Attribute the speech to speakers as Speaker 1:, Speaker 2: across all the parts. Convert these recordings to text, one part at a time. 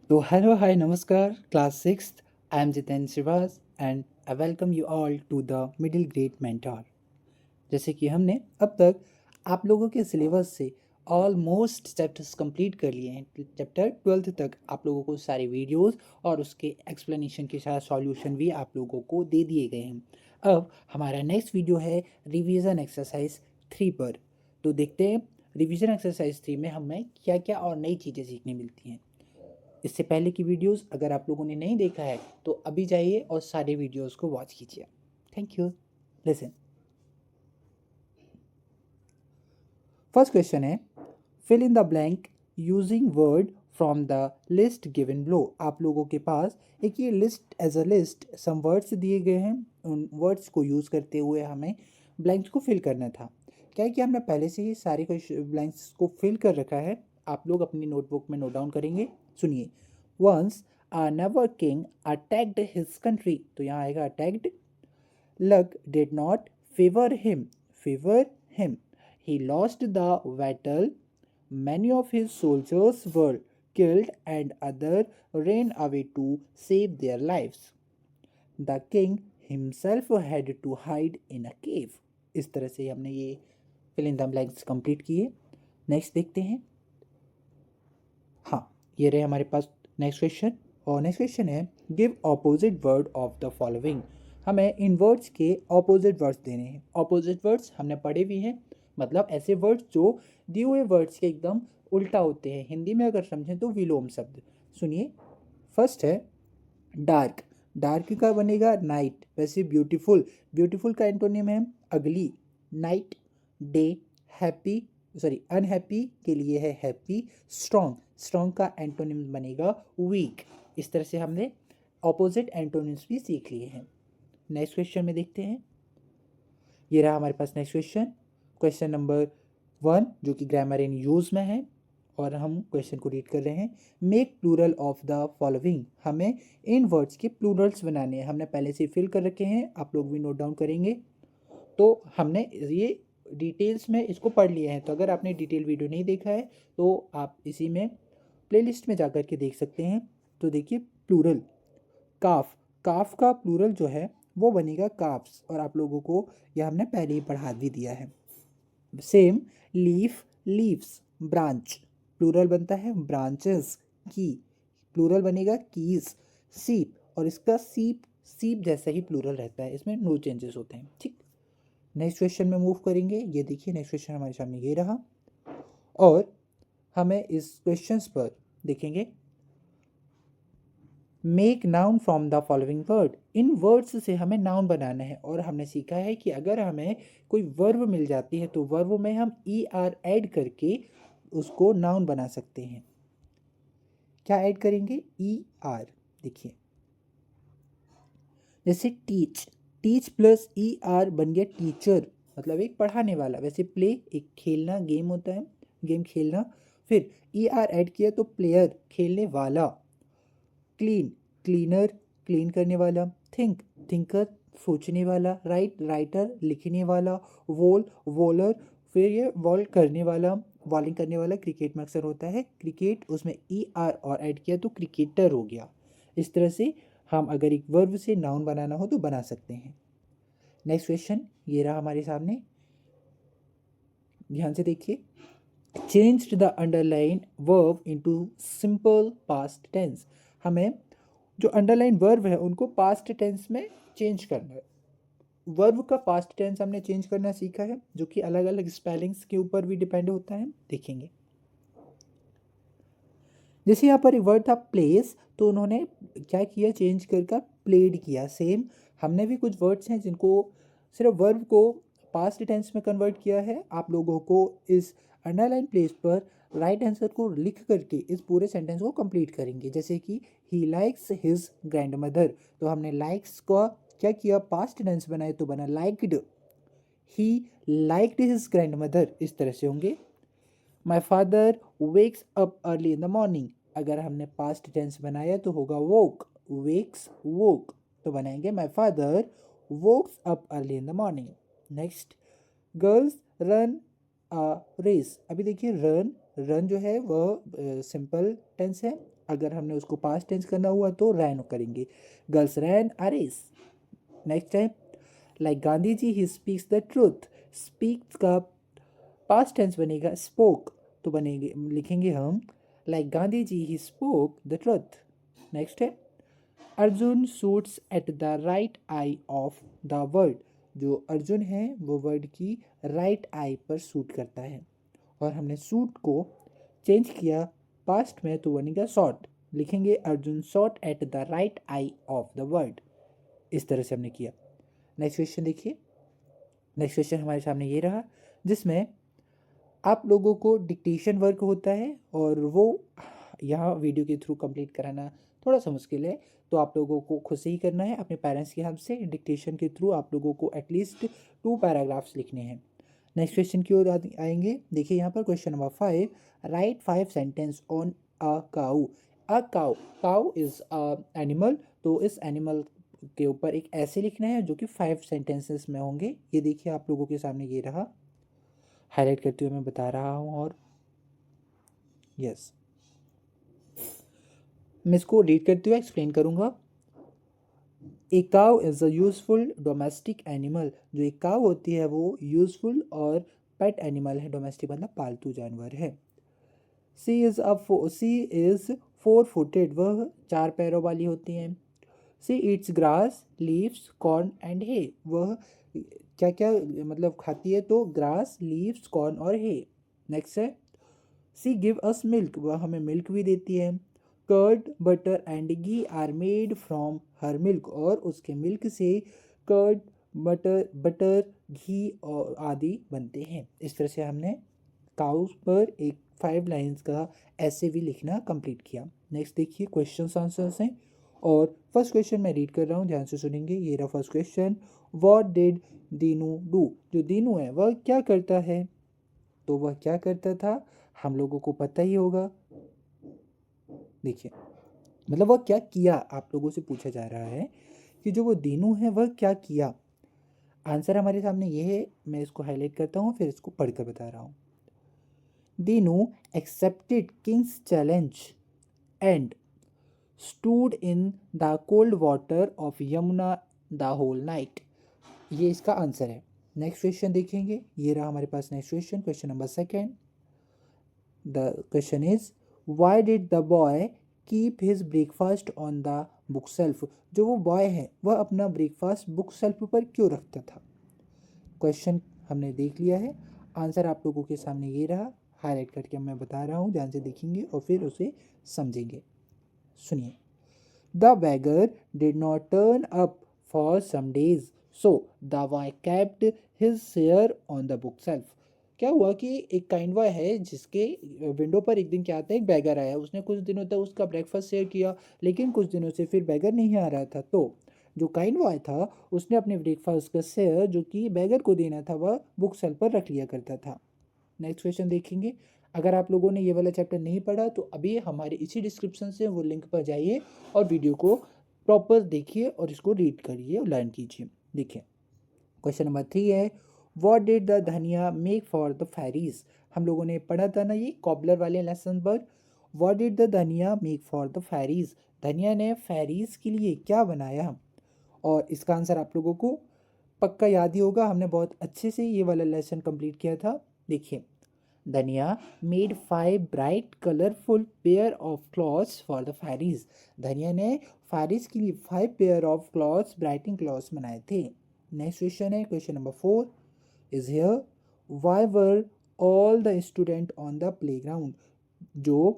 Speaker 1: So, hello, hi, namaskar, class 6th. I am Jiten Srivas and I welcome you all to the middle grade mentor. जैसे कि हमने अब तक आप लोगों के सिलेबस से ऑलमोस्ट चैप्टर्स कंप्लीट कर लिए हैं। चैप्टर 12th तक आप लोगों को सारे वीडियोस और उसके एक्सप्लेनेशन के साथ सॉल्यूशन भी आप लोगों को दे दिए गए हैं। अब हमारा नेक्स्ट वीडियो है रिवीजन एक्सरसाइज 3 पर। तो देखते हैं रिवीजन एक्सरसाइज 3 में हमें क्या क्या और नई चीज़ें सीखने मिलती हैं। इससे पहले की वीडियोस अगर आप लोगों ने नहीं देखा है तो अभी जाइए और सारे वीडियोस को वॉच कीजिए। Thank you. Listen. First question है fill in the blank using word from the list given below. आप लोगों के पास एक ये list as a list some words दिए गए हैं। उन वर्ड्स को यूज़ करते हुए हमें ब्लैंक्स को फिल करना था। क्या है कि हमने पहले से ही सारे ब्लैंक्स को फिल कर रखा है। आप लोग अपनी नोटबुक में नोट डाउन करेंगे। सुनिए। Once a never king attacked his country, तो यहाँ आएगा attacked. Luck did not favor him. He lost the battle. Many of his soldiers were killed and others ran away to save their lives. The king himself had to hide in a cave. इस तरह से हमने ये fill in the blanks complete किए। Next देखते हैं। हाँ, ये रहे हमारे पास नेक्स्ट क्वेश्चन। और नेक्स्ट क्वेश्चन है give opposite word of the following. हमें इन वर्ड्स के ऑपोजिट वर्ड्स देने हैं। ऑपोजिट वर्ड्स हमने पढ़े भी हैं, मतलब ऐसे वर्ड्स जो दिए हुए वर्ड्स के एकदम उल्टा होते हैं। हिंदी में अगर समझें तो विलोम शब्द। सुनिए। फर्स्ट है डार्क। डार्क का बनेगा नाइट। वैसे ब्यूटीफुल, ब्यूटीफुल का एंटोनिम है अगली। Night. Day. Happy, sorry unhappy के लिए है हैप्पी। स्ट्रॉन्ग, स्ट्रॉन्ग का एंटोनिम बनेगा वीक। इस तरह से हमने ऑपोजिट एंटोनिम्स भी सीख लिए हैं। नेक्स्ट क्वेश्चन में देखते हैं। ये रहा हमारे पास नेक्स्ट क्वेश्चन। क्वेश्चन नंबर 1 जो कि ग्रामर इन यूज में है और हम क्वेश्चन को रीड कर रहे हैं। Make plural of the following. हमें इन वर्ड्स के प्लूरल्स बनाने हैं। हमने पहले से फिल कर रखे हैं, आप लोग भी नोट डाउन करेंगे। तो हमने ये डिटेल्स में इसको पढ़ लिया है। तो अगर आपने डिटेल वीडियो नहीं देखा है तो आप इसी में प्लेलिस्ट में जाकर के देख सकते हैं। तो देखिए प्लूरल काफ। काफ का प्लूरल जो है वो बनेगा काफ्स, और आप लोगों को यह हमने पहले ही पढ़ा भी दिया है। Same leaf leaves. Branch plural बनता है ब्रांचेस। की प्लूरल बनेगा कीज। सीप, और इसका सीप सीप जैसा ही प्लूरल रहता है, इसमें नो चेंजेस होते हैं। ठीक। नेक्स्ट क्वेश्चन में मूव करेंगे। ये देखिए नेक्स्ट क्वेश्चन हमारे सामने ये रहा, और हमें इस क्वेश्चंस पर देखेंगे make noun from the following word. In words से हमें नाउन बनाना है। और हमने सीखा है कि अगर हमें कोई वर्ब मिल जाती है तो वर्ब में हम ई आर ऐड करके उसको नाउन बना सकते हैं। क्या ऐड करेंगे? E R. देखिए जैसे teach, teach plus E R बन गया टीचर, मतलब एक पढ़ाने वाला। वैसे प्ले एक खेलना, गेम होता है, गेम खेलना। फिर ई आर ऐड किया तो प्लेयर खेलने वाला। क्लीन क्लीनर क्लीन करने वाला। थिंक थिंकर सोचने वाला। राइट राइटर लिखने वाला। वॉल वॉलर, फिर ये वॉल करने वाला, बॉलिंग करने वाला। क्रिकेट में अक्सर होता है क्रिकेट, उसमें ई आर और ऐड किया तो क्रिकेटर हो गया। इस तरह से हम अगर एक वर्ब से नाउन बनाना हो तो बना सकते हैं। नेक्स्ट क्वेश्चन ये रहा हमारे सामने, ध्यान से देखिए। Change the underline verb into simple past tense. हमें जो अंडरलाइन वर्ब है उनको पास्ट टेंस में चेंज करना है। वर्ब का पास्ट टेंस हमने चेंज करना सीखा है, जो कि अलग अलग स्पेलिंग्स के ऊपर भी डिपेंड होता है, देखेंगे। जैसे यहाँ पर एक वर्ड था प्लेस, तो उन्होंने क्या किया, चेंज कर प्लेड किया। सेम हमने भी कुछ वर्ड्स हैं जिनको सिर्फ वर्ब को पास्ट टेंस में कन्वर्ट किया है। आप लोगों को इस अंडरलाइन प्लेस पर राइट आंसर को लिख करके इस पूरे सेंटेंस को कंप्लीट करेंगे। जैसे कि he likes his grand mother, तो हमने लाइक्स का क्या किया, पास्ट टेंस बनाए तो बना liked. He liked his grand mother, इस तरह से होंगे। My father wakes up early in the morning, अगर हमने पास्ट टेंस बनाया तो होगा वोक। वेक्स वोक, तो बनाएंगे my father wokes up early in the morning. Next, girls run a race. अभी देखिए रन, रन जो है वह सिंपल टेंस है, अगर हमने उसको पास्ट टेंस करना हुआ तो रैन करेंगे, girls ran a race. Next है like Gandhi ji he speaks the truth, speaks का पास्ट टेंस बनेगा स्पोक, तो बनेंगे लिखेंगे हम like Gandhi ji he spoke the truth. Next है Arjun shoots at the right eye of the word, जो अर्जुन है वो वर्ड की राइट आई पर शूट करता है, और हमने शूट को चेंज किया पास्ट में तो बनेगा शॉट, लिखेंगे Arjun shot at the right eye of the word. इस तरह से हमने किया। नेक्स्ट क्वेश्चन देखिए, नेक्स्ट क्वेश्चन हमारे सामने ये रहा जिसमें आप लोगों को डिक्टेशन वर्क होता है और वो यहाँ वीडियो के थ्रू कंप्लीट कराना थोड़ा सा मुश्किल है, तो आप लोगों को खुद से ही करना है अपने पेरेंट्स की हेल्प से। डिक्टेशन के थ्रू आप लोगों को एटलीस्ट 2 पैराग्राफ्स लिखने हैं। नेक्स्ट क्वेश्चन की ओर आएंगे। देखिए यहाँ पर question number 5, right 5 sentence on a cow. A cow, cow is a animal, तो इस एनिमल के ऊपर एक ऐसे लिखना है जो कि 5 सेंटेंसेस में होंगे। ये देखिए आप लोगों के सामने ये रहा, हाईलाइट करते हुए मैं बता रहा हूँ, और यस मैं इसको रीड करते हुए एक्सप्लेन करूँगा। A cow is a useful domestic animal, जो एक काउ होती है वो यूजफुल और पेट एनिमल है, डोमेस्टिक मतलब पालतू जानवर है। सी इज़ 4 फुटेड, वह 4 पैरों वाली होती हैं। She eats grass leaves corn and hay, वह क्या क्या मतलब खाती है, तो ग्रास लीव्स कॉर्न और हे। नेक्स्ट है सी गिव अस मिल्क, वह हमें मिल्क भी देती है। Curd butter and ghee are made from her milk, और उसके मिल्क से कर्ड बटर घी और आदि बनते हैं। इस तरह से हमने काउस पर एक 5 लाइन्स का ऐसे भी लिखना कंप्लीट किया। नेक्स्ट देखिए क्वेश्चन आंसर्स हैं, और फर्स्ट क्वेश्चन मैं रीड कर रहा हूँ, ध्यान से सुनेंगे। ये रहा first question, what did Dinu do, जो दीनू है वह क्या करता है, तो वह क्या करता था हम लोगों को पता ही होगा। देखिए मतलब वह क्या किया, आप लोगों से पूछा जा रहा है कि जो वो दीनू है वह क्या किया। आंसर हमारे सामने ये है, मैं इसको हाईलाइट करता हूँ फिर इसको पढ़कर बता रहा हूँ। Dinu accepted king's challenge and stood in the cold water of Yamuna the whole night, ये इसका आंसर है। नेक्स्ट क्वेश्चन देखेंगे, ये रहा हमारे पास next question, question number 2। The question is, why did the boy keep his breakfast on the book shelf? जो वो बॉय है वह अपना ब्रेकफास्ट बुक शेल्फ पर क्यों रखता था। क्वेश्चन हमने देख लिया है, आंसर आप लोगों के सामने ये रहा, हाईलाइट करके मैं बता रहा हूँ, ध्यान से देखेंगे और फिर उसे समझेंगे। सुनिए, the beggar did not turn up for some days, so the boy kept his share on the book shelf. क्या हुआ कि एक काइंड बॉय है जिसके विंडो पर एक दिन क्या आता है, एक बैगर आया, उसने कुछ दिनों तक उसका ब्रेकफास्ट शेयर किया, लेकिन कुछ दिनों से फिर बैगर नहीं आ रहा था, तो जो काइंड बॉय था उसने अपने ब्रेकफास्ट का शेयर जो कि बैगर को देना था वह बुक शेल्फ पर रख लिया करता था। नेक्स्ट क्वेश्चन देखेंगे। अगर आप लोगों ने ये वाला चैप्टर नहीं पढ़ा तो अभी हमारे इसी डिस्क्रिप्शन से वो लिंक पर जाइए और वीडियो को प्रॉपर देखिए और इसको रीड करिए और लर्न कीजिए। देखिए क्वेश्चन नंबर 3 है, व्हाट डिड द धनिया मेक फॉर द फेरीज। हम लोगों ने पढ़ा था ना ये कॉबलर वाले लेसन पर, व्हाट डिड द धनिया मेक फॉर द फेरीज, धनिया ने फेरीज के लिए क्या बनाया, और इसका आंसर आप लोगों को पक्का याद ही होगा, हमने बहुत अच्छे से ये वाला लेसन कंप्लीट किया था। देखिए Dhaniya made 5 bright colourful pair of clothes for the fairies, Dhaniya ने फैरीज के लिए 5 pair of clothes brighting clothes बनाए थे। नेक्स्ट क्वेश्चन है, question number 4 is here, why were all the student on the playground, जो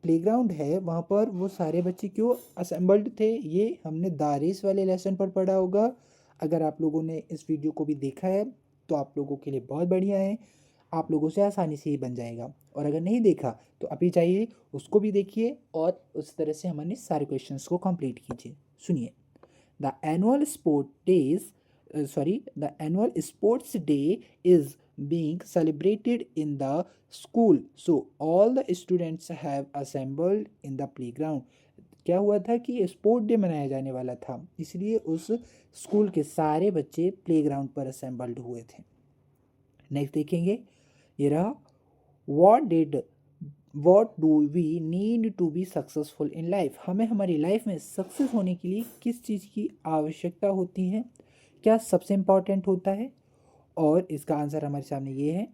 Speaker 1: प्लेग्राउंड है वहाँ पर वो सारे बच्चे क्यों असेंबल्ड थे, ये हमने दारिस वाले लेसन पर पढ़ा होगा। अगर आप लोगों ने इस वीडियो को भी देखा है तो आप लोगों के लिए बहुत बढ़िया है, आप लोगों से आसानी से ही बन जाएगा, और अगर नहीं देखा तो अभी जाइए उसको भी देखिए और उस तरह से हमने सारे क्वेश्चंस को कंप्लीट कीजिए। सुनिए, the annual sport days the annual sports day is being celebrated in the school, so all the students have assembled in the playground। क्या हुआ था कि स्पोर्ट डे मनाया जाने वाला था, इसलिए उस स्कूल के सारे बच्चे प्लेग्राउंड पर असेंबल्ड हुए थे। नेक्स्ट देखेंगे, ये रहा, what did what do we need to be successful in life, हमें हमारी लाइफ में सक्सेस होने के लिए किस चीज़ की आवश्यकता होती है, क्या सबसे इम्पॉर्टेंट होता है। और इसका आंसर हमारे सामने ये है,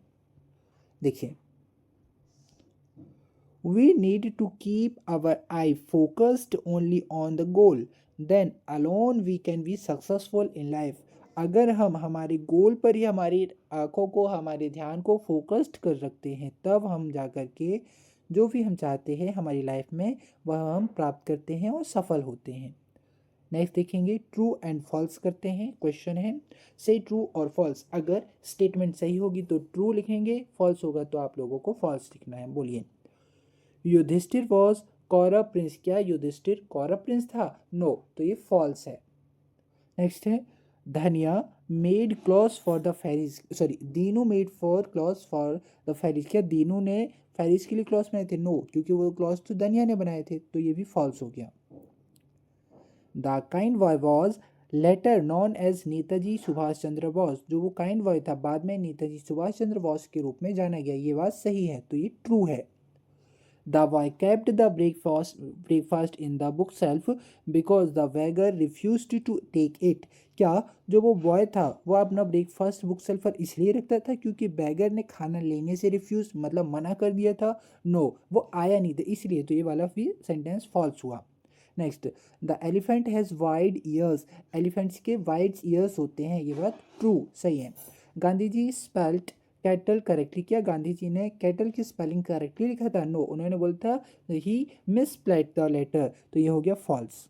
Speaker 1: देखिए, we need to keep our eye focused only on the goal, then alone we can be successful in life। अगर हम हमारे गोल पर ही हमारी आंखों को, हमारे ध्यान को फोकस्ड कर रखते हैं, तब हम जा कर के जो भी हम चाहते हैं हमारी लाइफ में वह हम प्राप्त करते हैं और सफल होते हैं। नेक्स्ट देखेंगे, ट्रू एंड फॉल्स करते हैं। क्वेश्चन है, से ट्रू और फॉल्स, अगर स्टेटमेंट सही होगी तो ट्रू लिखेंगे, फॉल्स होगा तो आप लोगों को फॉल्स लिखना है। बोलिए, युधिष्ठिर वॉज कौरव प्रिंस, क्या युधिष्ठिर कौरव प्रिंस था? नो, तो ये फॉल्स है। नेक्स्ट है, Dhaniya made clothes for the fairies, sorry, Dinu made for clothes for the fairies, क्या दीनू ने फेरीज के लिए क्लॉथ्स बनाए थे? नो, क्योंकि वो क्लॉथ्स तो धनिया ने बनाए थे, तो ये भी फॉल्स हो गया। The kind boy was later known as Netaji Subhash Chandra Bose, जो वो काइंड बॉय था बाद में नेताजी सुभाष चंद्र बोस के रूप में जाना गया, ये बात सही है, तो ये ट्रू है। The boy kept the breakfast in the bookshelf because the beggar refused to take it। क्या जो वो बॉय था वो अपना ब्रेकफास्ट बुक शेल्फ पर इसलिए रखता था क्योंकि बैगर ने खाना लेने से रिफ्यूज मतलब मना कर दिया था? नो, वो आया नहीं था इसलिए, तो ये वाला भी सेंटेंस फॉल्स हुआ। Next, the elephant has wide years, elephants के वाइड ईयर्स होते हैं, ये बात ट्रू सही है। Gandhi ji spelt cattle correctly, क्या गांधी जी ने कैटल की स्पेलिंग करेक्टली लिखा था? नो, उन्होंने बोला था ही मिसप्लेड द लेटर, तो ये हो गया फॉल्स।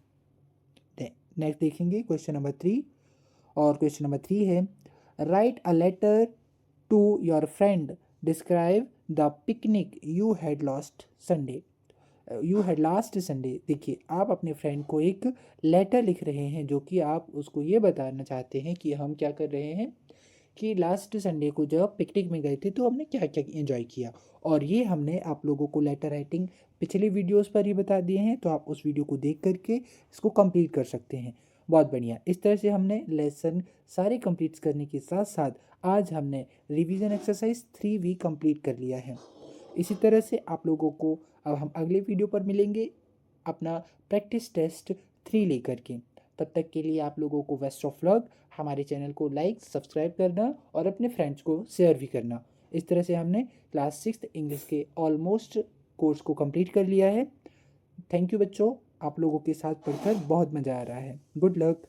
Speaker 1: नेक्स्ट देखेंगे क्वेश्चन नंबर 3, और क्वेश्चन नंबर 3 है, write a letter to your friend, describe the picnic you had last Sunday. देखिए, आप अपने फ्रेंड को एक लेटर लिख रहे हैं जो कि आप उसको ये बताना चाहते हैं कि हम क्या कर रहे हैं कि लास्ट संडे को जब पिकनिक में गए थे तो हमने क्या क्या एंजॉय किया। और ये हमने आप लोगों को लेटर राइटिंग पिछले वीडियोस पर ही बता दिए हैं, तो आप उस वीडियो को देख करके इसको कंप्लीट कर सकते हैं। बहुत बढ़िया, इस तरह से हमने लेसन सारे कंप्लीट करने के साथ साथ आज हमने रिवीजन एक्सरसाइज 3 भी कंप्लीट कर लिया है। इसी तरह से आप लोगों को अब हम अगले वीडियो पर मिलेंगे अपना प्रैक्टिस टेस्ट 3 लेकर के। तब तक के लिए आप लोगों को बेस्ट ऑफ लक। हमारे चैनल को लाइक सब्सक्राइब करना और अपने फ्रेंड्स को शेयर भी करना। इस तरह से हमने क्लास 6 इंग्लिश के ऑलमोस्ट कोर्स को कंप्लीट कर लिया है। थैंक यू बच्चों, आप लोगों के साथ पढ़कर बहुत मज़ा आ रहा है। Good luck.